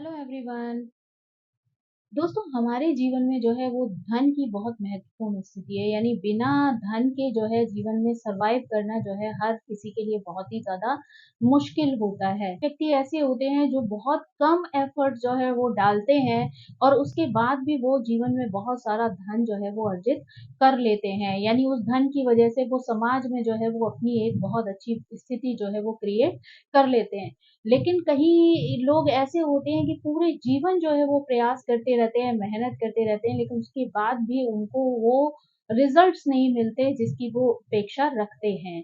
Hello everyone. दोस्तों, हमारे जीवन में जो है वो धन की बहुत महत्वपूर्ण स्थिति है। यानी बिना धन के जो है जीवन में सरवाइव करना जो है हर किसी के लिए बहुत ही ज्यादा मुश्किल होता है। व्यक्ति ऐसे होते हैं जो बहुत कम एफर्ट जो है वो डालते हैं और उसके बाद भी वो जीवन में बहुत सारा धन जो है वो अर्जित कर लेते हैं। यानी उस धन की वजह से वो समाज में जो है वो अपनी एक बहुत अच्छी स्थिति जो है वो क्रिएट कर लेते हैं। लेकिन कहीं लोग ऐसे होते हैं कि पूरे जीवन जो है वो प्रयास करते रहते हैं, मेहनत करते रहते हैं, लेकिन उसके बाद भी उनको वो रिजल्ट्स नहीं मिलते जिसकी वो अपेक्षा रखते हैं।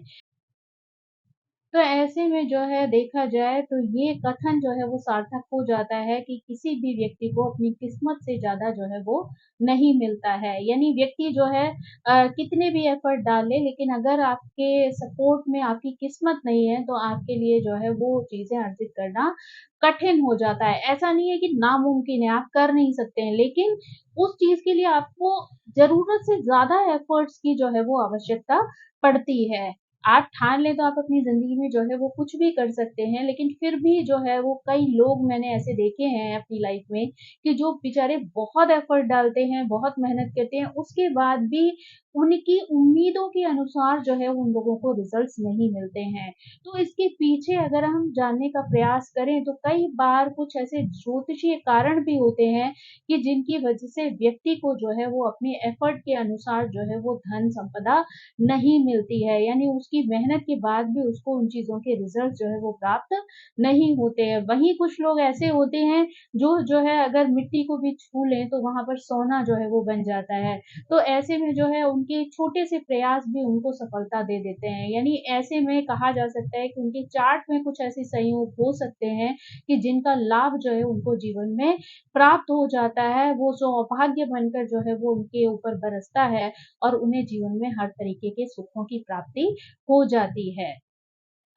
तो ऐसे में जो है देखा जाए तो ये कथन जो है वो सार्थक हो जाता है कि किसी भी व्यक्ति को अपनी किस्मत से ज़्यादा जो है वो नहीं मिलता है। यानी व्यक्ति जो है कितने भी एफर्ट डाले, लेकिन अगर आपके सपोर्ट में आपकी किस्मत नहीं है तो आपके लिए जो है वो चीज़ें अर्जित करना कठिन हो जाता है। ऐसा नहीं है कि नामुमकिन है, आप कर नहीं सकते हैं, लेकिन उस चीज़ के लिए आपको ज़रूरत से ज़्यादा एफर्ट्स की जो है वो आवश्यकता पड़ती है। आप ठान लें तो आप अपनी ज़िंदगी में जो है वो कुछ भी कर सकते हैं, लेकिन फिर भी जो है वो कई लोग मैंने ऐसे देखे हैं अपनी लाइफ में कि जो बेचारे बहुत एफर्ट डालते हैं, बहुत मेहनत करते हैं, उसके बाद भी उनकी उम्मीदों के अनुसार जो है उन लोगों को रिजल्ट्स नहीं मिलते हैं। तो इसके पीछे अगर हम जानने का प्रयास करें तो कई बार कुछ ऐसे ज्योतिषीय कारण भी होते हैं कि जिनकी वजह से व्यक्ति को जो है वो अपने एफर्ट के अनुसार जो है वो धन संपदा नहीं मिलती है। यानी उसकी मेहनत के बाद भी उसको उन चीज़ों के रिज़ल्ट जो है वो प्राप्त नहीं होते हैं। वहीं कुछ लोग ऐसे होते हैं जो है अगर मिट्टी को भी छू लें तो वहाँ पर सोना जो है वो बन जाता है। तो ऐसे में जो है उनके छोटे से प्रयास भी उनको सफलता दे देते हैं। यानी ऐसे में कहा जा सकता है कि उनके चार्ट में कुछ ऐसे संयोग हो सकते हैं कि जिनका लाभ जो है उनको जीवन में प्राप्त हो जाता है। वो सौभाग्य बनकर जो है वो उनके ऊपर बरसता है और उन्हें जीवन में हर तरीके के सुखों की प्राप्ति हो जाती है।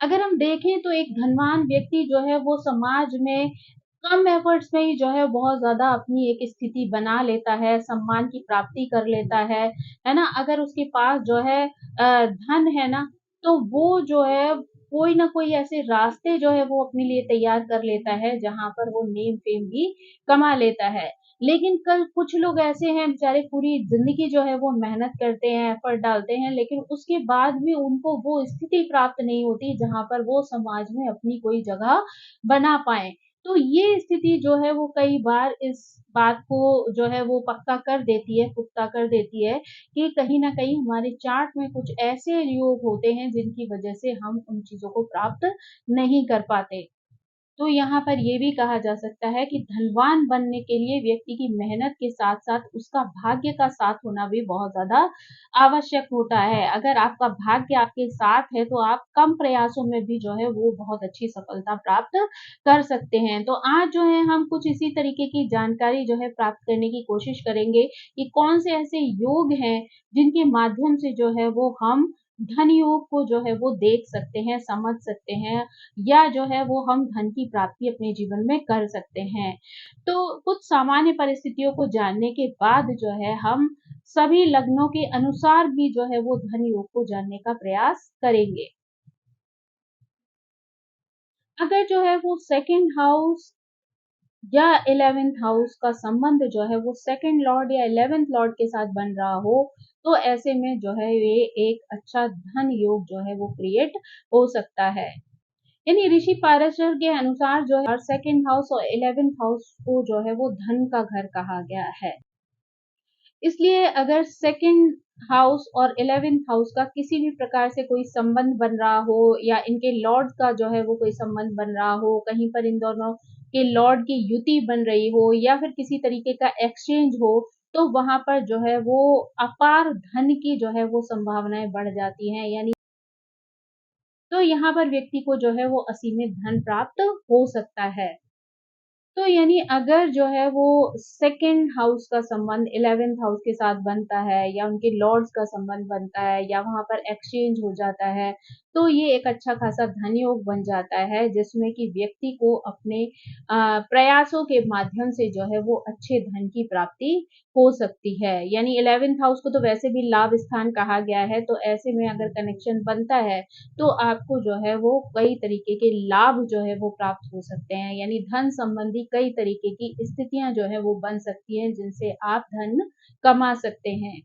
अगर हम देखें तो एक धनवान व्यक्ति जो है वो समाज में कम एफर्ट्स में ही जो है बहुत ज़्यादा अपनी एक स्थिति बना लेता है, सम्मान की प्राप्ति कर लेता है ना? अगर उसके पास जो है धन है ना, तो वो जो है कोई ना कोई ऐसे रास्ते जो है वो अपने लिए तैयार कर लेता है, जहाँ पर वो नेम फेम भी कमा लेता है। लेकिन कल कुछ लोग ऐसे हैं बेचारे पूरी ज़िंदगी जो है वो मेहनत करते हैं, एफर्ट डालते हैं, लेकिन उसके बाद भी उनको वो स्थिति प्राप्त नहीं होती जहाँ पर वो समाज में अपनी कोई जगह बना पाएँ। तो ये स्थिति जो है वो कई बार इस बात को जो है वो पक्का कर देती है, पुख्ता कर देती है कि कहीं न कहीं हमारे चार्ट में कुछ ऐसे योग होते हैं जिनकी वजह से हम उन चीज़ों को प्राप्त नहीं कर पाते। तो यहाँ पर ये भी कहा जा सकता है कि धनवान बनने के लिए व्यक्ति की मेहनत के साथ-साथ उसका भाग्य का साथ होना भी बहुत ज़्यादा आवश्यक होता है। अगर आपका भाग्य आपके साथ है तो आप कम प्रयासों में भी जो है वो बहुत अच्छी सफलता प्राप्त कर सकते हैं। तो आज जो है हम कुछ इसी तरीके की जानकारी जो है प्राप्त करने की कोशिश करेंगे कि कौन से ऐसे योग हैं जिनके माध्यम से जो है वो हम धन योग को जो है वो देख सकते हैं, समझ सकते हैं या जो है वो हम धन की प्राप्ति अपने जीवन में कर सकते हैं। तो कुछ सामान्य परिस्थितियों को जानने के बाद जो है हम सभी लग्नों के अनुसार भी जो है वो धन योग को जानने का प्रयास करेंगे। अगर जो है वो सेकंड हाउस या 11th हाउस का संबंध जो है वो सेकंड लॉर्ड या 11th लॉर्ड के साथ बन रहा हो, तो ऐसे में जो है ये एक अच्छा धन योग जो है वो क्रिएट हो सकता है। यानी ऋषि पाराशर के अनुसार जो है सेकंड हाउस और 11th हाउस को जो है वो धन का घर कहा गया है। इसलिए अगर सेकंड हाउस और 11th हाउस का किसी भी प्रकार से कोई संबंध बन रहा हो या इनके लॉर्ड का जो है वो कोई संबंध बन रहा हो, कहीं पर इन दोनों के लॉर्ड की युति बन रही हो या फिर किसी तरीके का एक्सचेंज हो, तो वहाँ पर जो है वो अपार धन की जो है वो संभावनाएँ बढ़ जाती हैं। यानी तो यहाँ पर व्यक्ति को जो है वो असीमित धन प्राप्त हो सकता है। तो यानी अगर जो है वो सेकंड हाउस का संबंध 11th हाउस के साथ बनता है या उनके लॉर्ड्स का संबंध बनता है या वहाँ पर एक्सचेंज हो जाता है, तो ये एक अच्छा खासा धन योग बन जाता है, जिसमें कि व्यक्ति को अपने प्रयासों के माध्यम से जो है वो अच्छे धन की प्राप्ति हो सकती है। यानी 11th हाउस को तो वैसे भी लाभ स्थान कहा गया है, तो ऐसे में अगर कनेक्शन बनता है तो आपको जो है वो कई तरीके के लाभ जो है वो प्राप्त हो सकते हैं। यानी धन संबंधी कई तरीके की स्थितियां जो है वो बन सकती हैं, जिनसे आप धन कमा सकते हैं।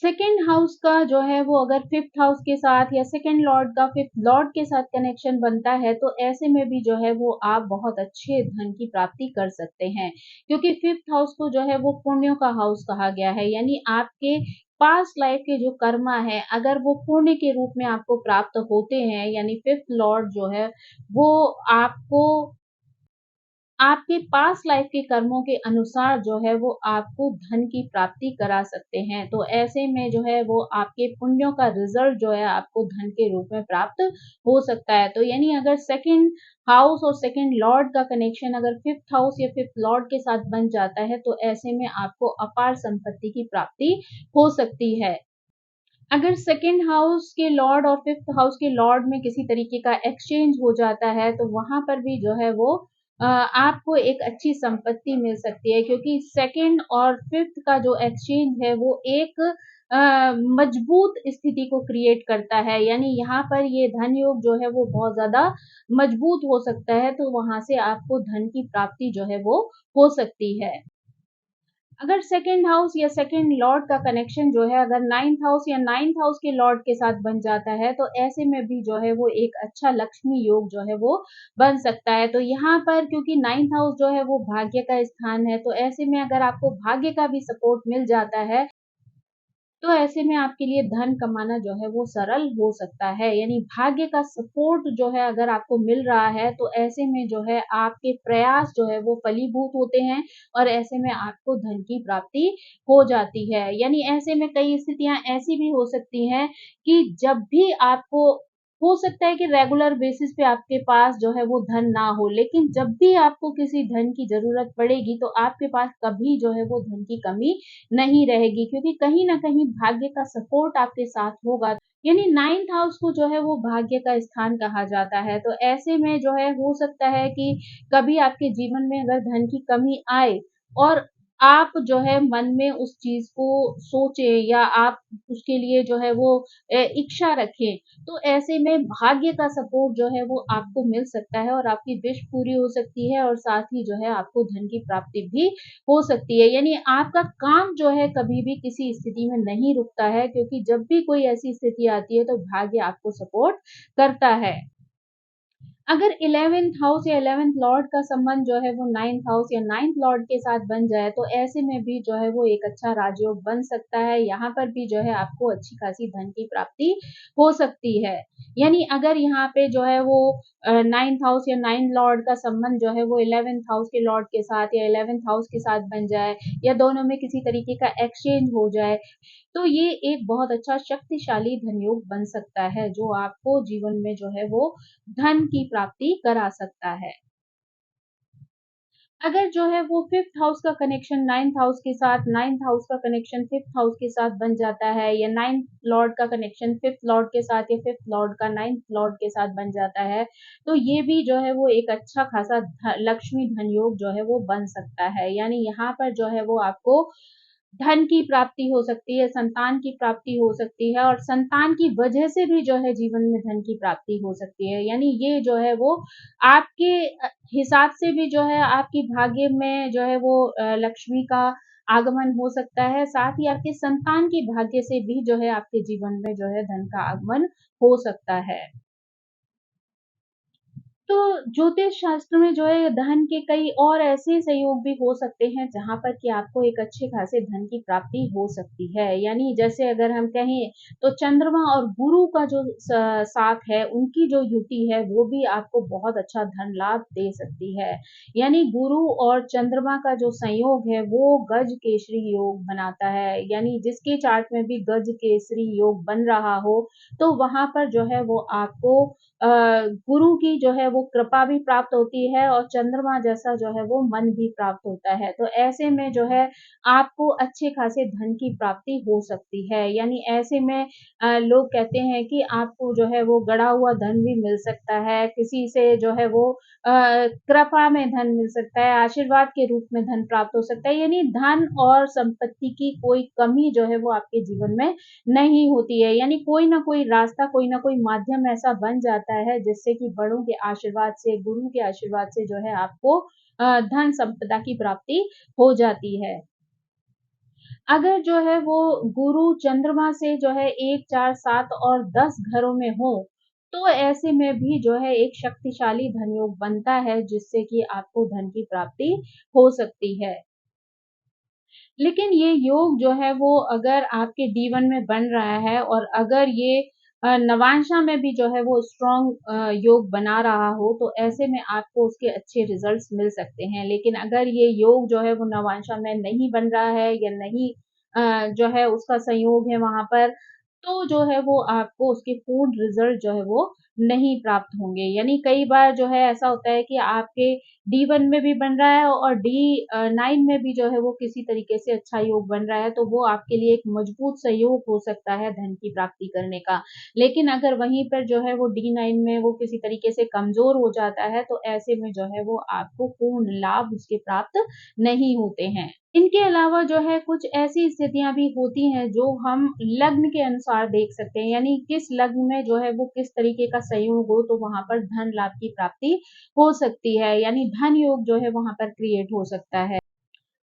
सेकंड हाउस का जो है वो अगर फिफ्थ हाउस के साथ या सेकंड लॉर्ड का फिफ्थ लॉर्ड के साथ कनेक्शन बनता है, तो ऐसे में भी जो है वो आप बहुत अच्छे धन की प्राप्ति कर सकते हैं, क्योंकि फिफ्थ हाउस को जो है वो पुण्यों का हाउस कहा गया है। यानी आपके पास्ट लाइफ के जो कर्मा है, अगर वो पुण्य के रूप में आपको प्राप्त होते हैं, यानी फिफ्थ लॉर्ड जो है वो आपको आपके पास्ट लाइफ के कर्मों के अनुसार जो है वो आपको धन की प्राप्ति करा सकते हैं। तो ऐसे में जो है वो आपके पुण्यों का रिजल्ट जो है आपको धन के रूप में प्राप्त हो सकता है। तो यानी अगर सेकंड हाउस और सेकंड लॉर्ड का कनेक्शन अगर फिफ्थ हाउस या फिफ्थ लॉर्ड के साथ बन जाता है, तो ऐसे में आपको अपार संपत्ति की प्राप्ति हो सकती है। अगर सेकंड हाउस के लॉर्ड और फिफ्थ हाउस के लॉर्ड में किसी तरीके का एक्सचेंज हो जाता है, तो वहां पर भी जो है वो आपको एक अच्छी संपत्ति मिल सकती है, क्योंकि सेकंड और फिफ्थ का जो एक्सचेंज है वो एक मजबूत स्थिति को क्रिएट करता है। यानी यहाँ पर ये धन योग जो है वो बहुत ज्यादा मजबूत हो सकता है, तो वहां से आपको धन की प्राप्ति जो है वो हो सकती है। अगर सेकंड हाउस या सेकंड लॉर्ड का कनेक्शन जो है अगर नाइन्थ हाउस या नाइन्थ हाउस के लॉर्ड के साथ बन जाता है, तो ऐसे में भी जो है वो एक अच्छा लक्ष्मी योग जो है वो बन सकता है। तो यहाँ पर क्योंकि नाइन्थ हाउस जो है वो भाग्य का स्थान है, तो ऐसे में अगर आपको भाग्य का भी सपोर्ट मिल जाता है, तो ऐसे में आपके लिए धन कमाना जो है वो सरल हो सकता है। यानी भाग्य का सपोर्ट जो है अगर आपको मिल रहा है, तो ऐसे में जो है आपके प्रयास जो है वो फलीभूत होते हैं और ऐसे में आपको धन की प्राप्ति हो जाती है। यानी ऐसे में कई स्थितियां ऐसी भी हो सकती हैं कि जब भी आपको हो सकता है कि रेगुलर बेसिस पे आपके पास जो है वो धन ना हो, लेकिन जब भी आपको किसी धन की जरूरत पड़ेगी, तो आपके पास कभी जो है वो धन की कमी नहीं रहेगी, क्योंकि कहीं न कहीं भाग्य का सपोर्ट आपके साथ होगा। यानी नाइन्थ हाउस को जो है वो भाग्य का स्थान कहा जाता है। तो ऐसे में जो है हो सकता है कि कभी आपके जीवन में अगर धन की कमी आए और आप जो है मन में उस चीज़ को सोचें या आप उसके लिए जो है वो इच्छा रखें, तो ऐसे में भाग्य का सपोर्ट जो है वो आपको मिल सकता है और आपकी विश पूरी हो सकती है और साथ ही जो है आपको धन की प्राप्ति भी हो सकती है। यानी आपका काम जो है कभी भी किसी स्थिति में नहीं रुकता है, क्योंकि जब भी कोई ऐसी स्थिति आती है तो भाग्य आपको सपोर्ट करता है। अगर 11th हाउस या 11th लॉर्ड का संबंध जो है वो 9th हाउस या 9th लॉर्ड के साथ बन जाए, तो ऐसे में भी जो है वो एक अच्छा राजयोग बन सकता है। यहाँ पर भी जो है आपको अच्छी खासी धन की प्राप्ति हो सकती है। यानी अगर यहाँ पे जो है वो 9th हाउस या 9th लॉर्ड का संबंध जो है वो 11th हाउस के लॉर्ड के साथ या 11th हाउस के साथ बन जाए या दोनों में किसी तरीके का एक्सचेंज हो जाए, तो ये एक बहुत अच्छा शक्तिशाली धन योग बन सकता है, जो आपको जीवन में जो है वो धन की प्राप्ति करा सकता है। अगर जो है वो फिफ्थ हाउस का कनेक्शन नाइन्थ हाउस के साथ, नाइन्थ हाउस का कनेक्शन फिफ्थ हाउस के साथ बन जाता है, या नाइन्थ लॉर्ड का कनेक्शन फिफ्थ लॉर्ड के साथ या फिफ्थ लॉर्ड का नाइन्थ लॉर्ड के साथ बन जाता है, तो ये भी जो है वो एक अच्छा खासा लक्ष्मी धन योग जो है वो बन सकता है। यानी यहाँ पर जो है वो आपको धन की प्राप्ति हो सकती है, संतान की प्राप्ति हो सकती है और संतान की वजह से भी जो है जीवन में धन की प्राप्ति हो सकती है। यानी ये जो है वो आपके हिसाब से भी जो है आपकी भाग्य में जो है वो लक्ष्मी का आगमन हो सकता है, साथ ही आपके संतान की भाग्य से भी जो है आपके जीवन में जो है धन का आगमन हो सकता है। तो ज्योतिष शास्त्र में जो है धन के कई और ऐसे संयोग भी हो सकते हैं, जहाँ पर कि आपको एक अच्छे खासे धन की प्राप्ति हो सकती है। यानी जैसे अगर हम कहें तो चंद्रमा और गुरु का जो साथ है, उनकी जो युति है वो भी आपको बहुत अच्छा धन लाभ दे सकती है। यानी गुरु और चंद्रमा का जो संयोग है वो गज केसरी योग बनाता है। यानी जिसके चार्ट में भी गज केसरी योग बन रहा हो, तो वहां पर जो है वो आपको गुरु की जो है वो कृपा भी प्राप्त होती है और चंद्रमा जैसा जो है वो मन भी प्राप्त होता है। तो ऐसे में जो है आपको अच्छे खासे धन की प्राप्ति हो सकती है। यानी ऐसे में लोग कहते हैं कि आपको जो है वो गड़ा हुआ धन भी मिल सकता है, किसी से जो है वो कृपा में धन मिल सकता है, आशीर्वाद के रूप में धन प्राप्त हो सकता है। यानी धन और संपत्ति की कोई कमी जो है वो आपके जीवन में नहीं होती है। यानी कोई ना कोई रास्ता, कोई ना कोई माध्यम ऐसा बन जाता है जिससे कि बड़ों के आशीर्वाद से, गुरु के आशीर्वाद से जो है आपको धन संपदा की प्राप्ति हो जाती है। अगर जो है वो गुरु चंद्रमा से जो है 1, 4, 7 और 10 घरों में हो, तो ऐसे में भी जो है एक शक्तिशाली धन योग बनता है जिससे कि आपको धन की प्राप्ति हो सकती है। लेकिन ये योग जो है वो अगर आपके D1 में बन रहा है और अगर ये नवांशा में भी जो है वो स्ट्रॉन्ग योग बना रहा हो, तो ऐसे में आपको उसके अच्छे रिजल्ट्स मिल सकते हैं। लेकिन अगर ये योग जो है वो नवांशा में नहीं बन रहा है या नहीं जो है उसका संयोग है वहाँ पर, तो जो है वो आपको उसके पूर्ण रिजल्ट जो है वो नहीं प्राप्त होंगे। यानी कई बार जो है ऐसा होता है कि आपके D1 में भी बन रहा है और D9 में भी जो है वो किसी तरीके से अच्छा योग बन रहा है, तो वो आपके लिए एक मजबूत सहयोग हो सकता है धन की प्राप्ति करने का। लेकिन अगर वहीं पर जो है वो D9 में वो किसी तरीके से कमज़ोर हो जाता है, तो ऐसे में जो है वो आपको पूर्ण लाभ उसके प्राप्त नहीं होते हैं। इनके अलावा जो है कुछ ऐसी स्थितियाँ भी होती हैं जो हम लग्न के अनुसार देख सकते हैं। यानी किस लग्न में जो है वो किस तरीके का संयोग हो तो वहाँ पर धन लाभ की प्राप्ति हो सकती है। यानी धन योग जो है वहाँ पर क्रिएट हो सकता है।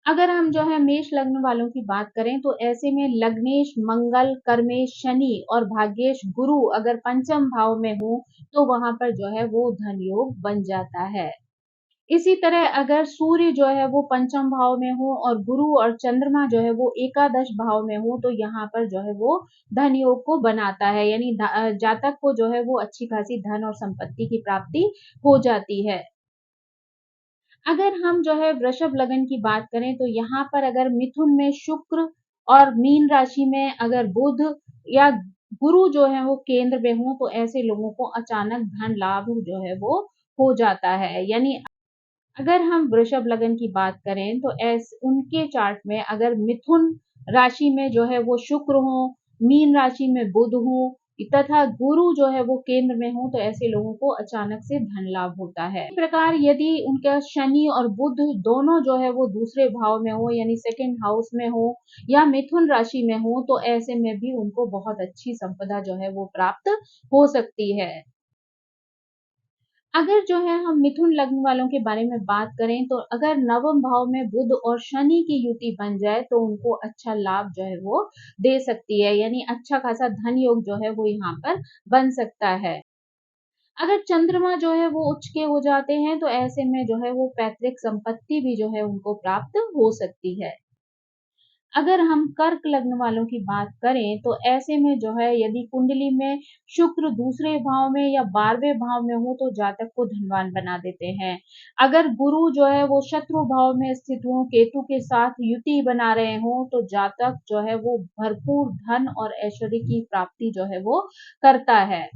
अगर हम जो है मेष लग्न वालों की बात करें तो ऐसे में लग्नेश मंगल, कर्मेश शनि और भाग्येश गुरु अगर पंचम भाव में हो तो वहाँ पर जो है वो धन योग बन जाता है। इसी तरह अगर सूर्य जो है वो पंचम भाव में हो और गुरु और चंद्रमा जो है वो एकादश भाव में हो तो यहाँ पर जो है वो धन योग को बनाता है। यानी जातक को जो है वो अच्छी खासी धन और संपत्ति की प्राप्ति हो जाती है। अगर हम जो है वृषभ लगन की बात करें तो यहाँ पर अगर मिथुन में शुक्र और मीन राशि में अगर बुध या गुरु जो है वो केंद्र में हो तो ऐसे लोगों को अचानक धन लाभ जो है वो हो जाता है। यानी अगर हम वृषभ लगन की बात करें तो ऐस उनके चार्ट में अगर मिथुन राशि में जो है वो शुक्र हो, मीन राशि में बुध हो तथा गुरु जो है वो केंद्र में हो तो ऐसे लोगों को अचानक से धन लाभ होता है। इस प्रकार यदि उनका शनि और बुध दोनों जो है वो दूसरे भाव में हो यानी सेकंड हाउस में हो या मिथुन राशि में हो तो ऐसे में भी उनको बहुत अच्छी संपदा जो है वो प्राप्त हो सकती है। अगर जो है हम मिथुन लग्न वालों के बारे में बात करें तो अगर नवम भाव में बुध और शनि की युति बन जाए तो उनको अच्छा लाभ जो है वो दे सकती है। यानी अच्छा खासा धन योग जो है वो यहाँ पर बन सकता है। अगर चंद्रमा जो है वो उच्च के हो जाते हैं तो ऐसे में जो है वो पैतृक संपत्ति भी जो है उनको प्राप्त हो सकती है। अगर हम कर्क लग्न वालों की बात करें तो ऐसे में जो है यदि कुंडली में शुक्र दूसरे भाव में या 12वें भाव में हो तो जातक को धनवान बना देते हैं। अगर गुरु जो है वो शत्रु भाव में स्थित हो, केतु के साथ युति बना रहे हो तो जातक जो है वो भरपूर धन और ऐश्वर्य की प्राप्ति जो है वो करता है।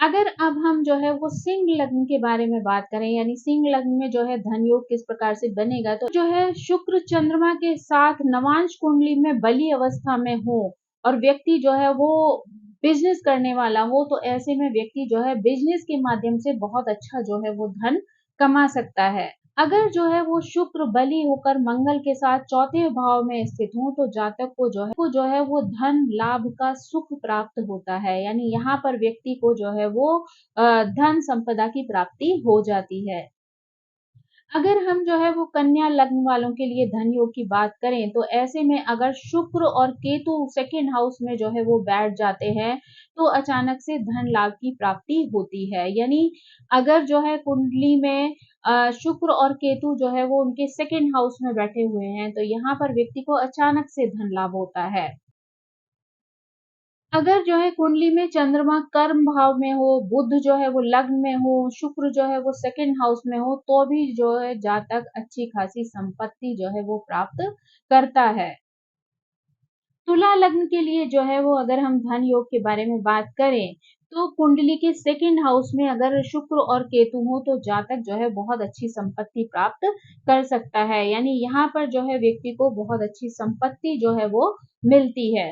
अगर अब हम जो है वो सिंह लग्न के बारे में बात करें यानी सिंह लग्न में जो है धन योग किस प्रकार से बनेगा तो जो है शुक्र चंद्रमा के साथ नवांश कुंडली में बली अवस्था में हो और व्यक्ति जो है वो बिजनेस करने वाला हो तो ऐसे में व्यक्ति जो है बिजनेस के माध्यम से बहुत अच्छा जो है वो धन कमा सकता है। अगर जो है वो शुक्र बली होकर मंगल के साथ चौथे भाव में स्थित हो तो जातक को जो है वो धन लाभ का सुख प्राप्त होता है। यानी यहाँ पर व्यक्ति को जो है वो धन संपदा की प्राप्ति हो जाती है। अगर हम जो है वो कन्या लग्न वालों के लिए धन योग की बात करें तो ऐसे में अगर शुक्र और केतु सेकंड हाउस में जो है वो बैठ जाते हैं तो अचानक से धन लाभ की प्राप्ति होती है। यानी अगर जो है कुंडली में शुक्र और केतु जो है वो उनके सेकंड हाउस में बैठे हुए हैं तो यहाँ पर व्यक्ति को अचानक से धन लाभ होता है। अगर जो है कुंडली में चंद्रमा कर्म भाव में हो, बुध जो है वो लग्न में हो, शुक्र जो है वो सेकंड हाउस में हो, तो भी जो है जातक अच्छी खासी संपत्ति जो है वो प्राप्त करता है। तुला लग्न के लिए जो है वो अगर हम धन योग के बारे में बात करें तो कुंडली के सेकंड हाउस में अगर शुक्र और केतु हो तो जातक जो है बहुत अच्छी संपत्ति प्राप्त कर सकता है, यानी यहाँ पर जो है व्यक्ति को बहुत अच्छी संपत्ति जो है वो मिलती है।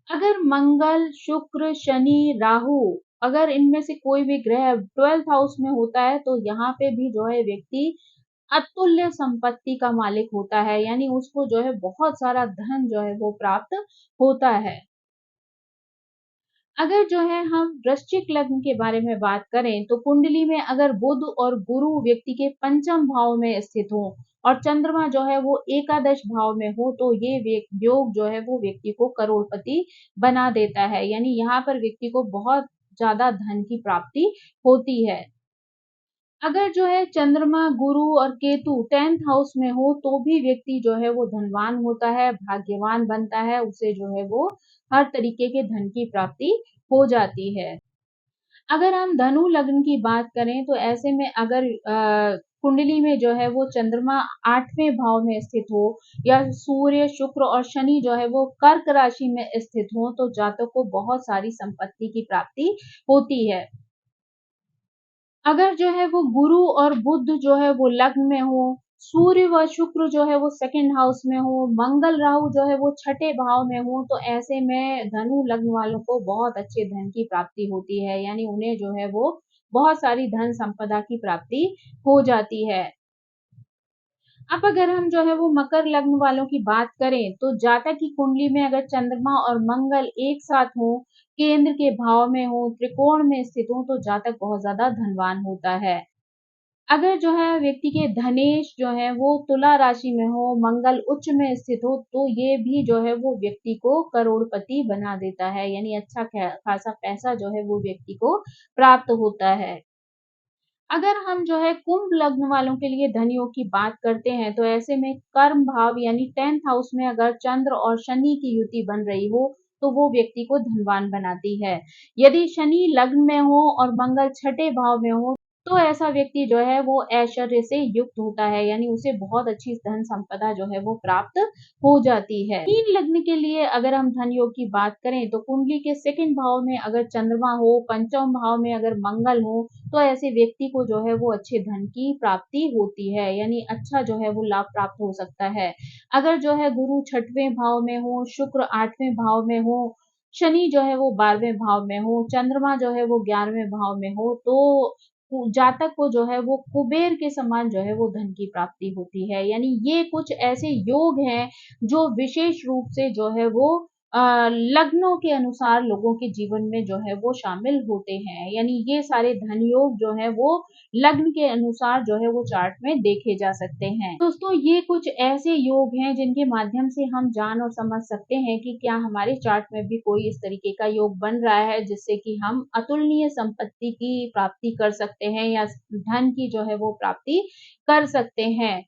अगर मंगल, शुक्र, शनि, राहु अगर इनमें से कोई भी ग्रह 12th हाउस में होता है तो यहाँ पे भी जो है व्यक्ति अतुल्य संपत्ति का मालिक होता है, यानी उसको जो है बहुत सारा धन जो है वो प्राप्त होता है। अगर जो है हम वृश्चिक लग्न के बारे में बात करें तो कुंडली में अगर बुध और गुरु व्यक्ति के पंचम भाव में स्थित हो और चंद्रमा जो है वो एकादश भाव में हो तो ये योग जो है वो व्यक्ति को करोड़पति बना देता है, यानी यहाँ पर व्यक्ति को बहुत ज्यादा धन की प्राप्ति होती है। अगर जो है चंद्रमा, गुरु और केतु 10th हाउस में हो तो भी व्यक्ति जो है वो धनवान होता है, भाग्यवान बनता है, उसे जो है वो हर तरीके के धन की प्राप्ति हो जाती है। अगर हम धनु लग्न की बात करें तो ऐसे में अगर कुंडली में जो है वो चंद्रमा 8वें भाव में स्थित हो या सूर्य, शुक्र और शनि जो है वो कर्क राशि में स्थित हो तो जातक को बहुत सारी संपत्ति की प्राप्ति होती है। अगर जो है वो गुरु और बुध जो है वो लग्न में हो, सूर्य व शुक्र जो है वो सेकंड हाउस में हो, मंगल राहु जो है वो छठे भाव में हो तो ऐसे में धनु लग्न वालों को बहुत अच्छे धन की प्राप्ति होती है, यानी उन्हें जो है वो बहुत सारी धन संपदा की प्राप्ति हो जाती है। अब अगर हम जो है वो मकर लग्न वालों की बात करें तो जातक की कुंडली में अगर चंद्रमा और मंगल एक साथ हो, केंद्र के भाव में हो, त्रिकोण में स्थित हो तो जातक बहुत ज्यादा धनवान होता है। अगर जो है व्यक्ति के धनेश जो है वो तुला राशि में हो, मंगल उच्च में स्थित हो तो ये भी जो है वो व्यक्ति को करोड़पति बना देता है, यानी अच्छा खासा पैसा जो है वो व्यक्ति को प्राप्त होता है। अगर हम जो है कुंभ लग्न वालों के लिए धन योग की बात करते हैं तो ऐसे में कर्म भाव यानी 10th हाउस में अगर चंद्र और शनि की युति बन रही हो तो वो व्यक्ति को धनवान बनाती है। यदि शनि लग्न में हो और मंगल छठे भाव में हो तो ऐसा व्यक्ति जो है वो ऐश्वर्य से युक्त होता है, यानी उसे बहुत अच्छी धन संपदा जो है वो प्राप्त हो जाती है। मीन लग्न के लिए अगर हम धन योग की बात करें तो कुंडली के सेकंड भाव में अगर चंद्रमा हो, पंचम भाव में अगर मंगल हो तो ऐसे व्यक्ति को जो है वो अच्छे धन की प्राप्ति होती है, यानी अच्छा जो है वो लाभ प्राप्त हो सकता है। अगर जो है गुरु छठवें भाव में हो, शुक्र 8वें भाव में हो, शनि जो है वो 12वें भाव में हो, चंद्रमा जो है वो 11वें भाव में हो तो जातक को जो है वो कुबेर के समान जो है वो धन की प्राप्ति होती है, यानी ये कुछ ऐसे योग हैं जो विशेष रूप से जो है वो लग्नों के अनुसार लोगों के जीवन में जो है वो शामिल होते हैं, यानी ये सारे धन योग जो है वो लग्न के अनुसार जो है वो चार्ट में देखे जा सकते हैं। दोस्तों ये कुछ ऐसे योग हैं जिनके माध्यम से हम जान और समझ सकते हैं कि क्या हमारे चार्ट में भी कोई इस तरीके का योग बन रहा है जिससे कि हम अतुलनीय संपत्ति की प्राप्ति कर सकते हैं या धन की जो है वो प्राप्ति कर सकते हैं।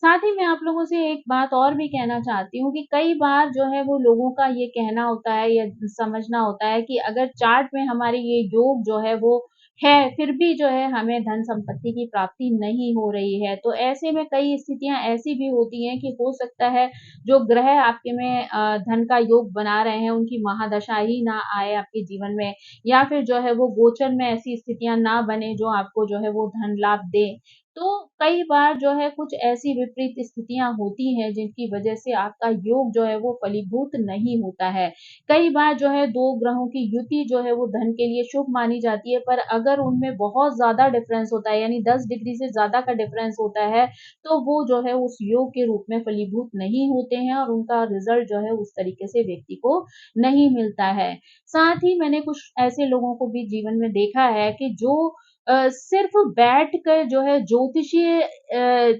साथ ही मैं आप लोगों से एक बात और भी कहना चाहती हूँ कि कई बार जो है वो लोगों का ये कहना होता है या समझना होता है कि अगर चार्ट में हमारे ये योग जो है वो है, फिर भी जो है हमें धन संपत्ति की प्राप्ति नहीं हो रही है। तो ऐसे में कई स्थितियाँ ऐसी भी होती हैं कि हो सकता है जो ग्रह आपके में धन का योग बना रहे हैं, उनकी महादशा ही ना आए आपके जीवन में या फिर जो है वो गोचर में ऐसी स्थितियाँ ना बने जो आपको जो है वो धन लाभ दें। तो कई बार जो है कुछ ऐसी विपरीत स्थितियाँ होती हैं जिनकी वजह से आपका योग जो है वो फलीभूत नहीं होता है। कई बार जो है 2 ग्रहों की युति जो है वो धन के लिए शुभ मानी जाती है, पर अगर उनमें बहुत ज़्यादा डिफरेंस होता है यानी 10 डिग्री से ज़्यादा का डिफरेंस होता है, तो वो जो है उस योग के रूप में फलीभूत नहीं होते हैं और उनका रिज़ल्ट जो है उस तरीके से व्यक्ति को नहीं मिलता है। साथ ही मैंने कुछ ऐसे लोगों को भी जीवन में देखा है कि जो सिर्फ बैठकर जो है ज्योतिषीय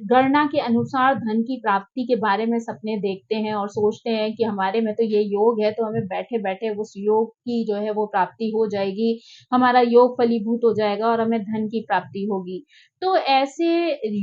गणना के अनुसार धन की प्राप्ति के बारे में सपने देखते हैं और सोचते हैं कि हमारे में तो ये योग है तो हमें बैठे-बैठे उस योग की जो है वो प्राप्ति हो जाएगी, हमारा योग फलीभूत हो जाएगा और हमें धन की प्राप्ति होगी। तो ऐसे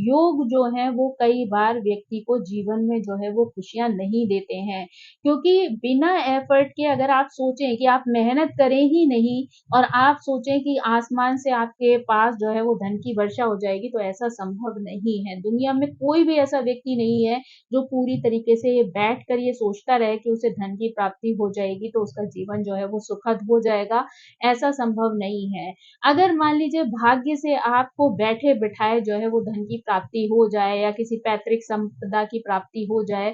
योग जो हैं वो कई बार व्यक्ति को जीवन में जो है वो खुशियाँ नहीं देते हैं। क्योंकि बिना एफर्ट के अगर आप सोचें कि आप मेहनत करें ही नहीं और आप सोचें कि आसमान से आपके पास जो है वो धन की वर्षा हो जाएगी, तो ऐसा संभव नहीं है। दुनिया में कोई भी ऐसा व्यक्ति नहीं है जो पूरी तरीके से बैठकर ये सोचता रहे कि उसे धन की प्राप्ति हो जाएगी तो उसका जीवन जो है वो सुखद हो जाएगा, ऐसा संभव नहीं है। अगर मान लीजिए भाग्य से आपको बैठे-बिठाए जो है वो धन की प्राप्ति हो जाए या किसी पैतृक संपदा की प्राप्ति हो जाए,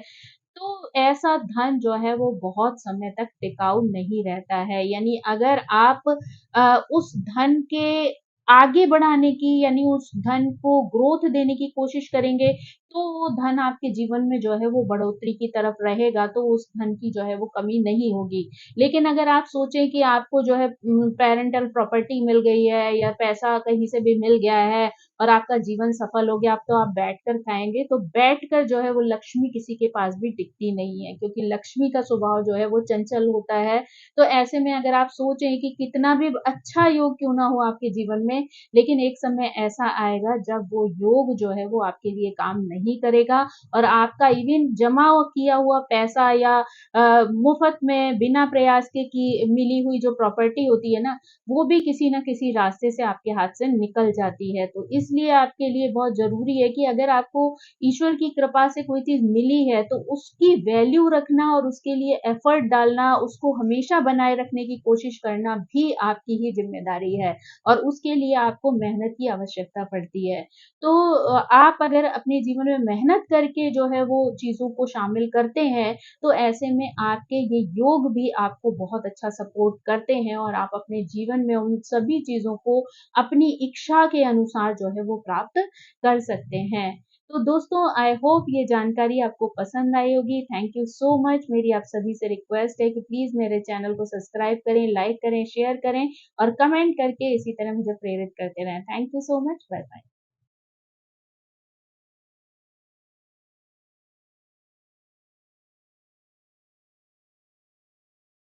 तो ऐसा धन जो है वो बहुत समय तक टिकाऊ नहीं रहता है। यानी अगर आप उस धन के आगे बढ़ाने की यानी उस धन को ग्रोथ देने की कोशिश करेंगे, तो वो धन आपके जीवन में जो है वो बढ़ोतरी की तरफ रहेगा, तो उस धन की जो है वो कमी नहीं होगी। लेकिन अगर आप सोचें कि आपको जो है पैरेंटल प्रॉपर्टी मिल गई है या पैसा कहीं से भी मिल गया है और आपका जीवन सफल हो गया, अब तो आप बैठकर खाएँगे, तो बैठकर जो है वो लक्ष्मी किसी के पास भी टिकती नहीं है, क्योंकि लक्ष्मी का स्वभाव जो है वो चंचल होता है। तो ऐसे में अगर आप सोचें कि कितना भी अच्छा योग क्यों ना हो आपके जीवन में, लेकिन एक समय ऐसा आएगा जब वो योग जो है वो आपके लिए काम नहीं करेगा और आपका इवन जमा किया हुआ पैसा या मुफ्त में बिना प्रयास के की मिली हुई जो प्रॉपर्टी होती है ना, वो भी किसी न किसी रास्ते से आपके हाथ से निकल जाती है। तो इसलिए आपके लिए बहुत ज़रूरी है कि अगर आपको ईश्वर की कृपा से कोई चीज़ मिली है, तो उसकी वैल्यू रखना और उसके लिए एफर्ट डालना, उसको हमेशा बनाए रखने की कोशिश करना भी आपकी ही ज़िम्मेदारी है और उसके लिए आपको मेहनत की आवश्यकता पड़ती है। तो आप अगर अपने जीवन में मेहनत करके जो है वो चीज़ों को शामिल करते हैं, तो ऐसे में आपके ये योग भी आपको बहुत अच्छा सपोर्ट करते हैं और आप अपने जीवन में उन सभी चीज़ों को अपनी इच्छा के अनुसार जो है वो प्राप्त कर सकते हैं। तो दोस्तों आई होप ये जानकारी आपको पसंद आई होगी। Thank you so much. मेरी आप सभी से रिक्वेस्ट है कि प्लीज़ मेरे चैनल को सब्सक्राइब करें, लाइक करें, शेयर करें और कमेंट करके इसी तरह मुझे प्रेरित करते रहें। Thank you so much. Bye bye.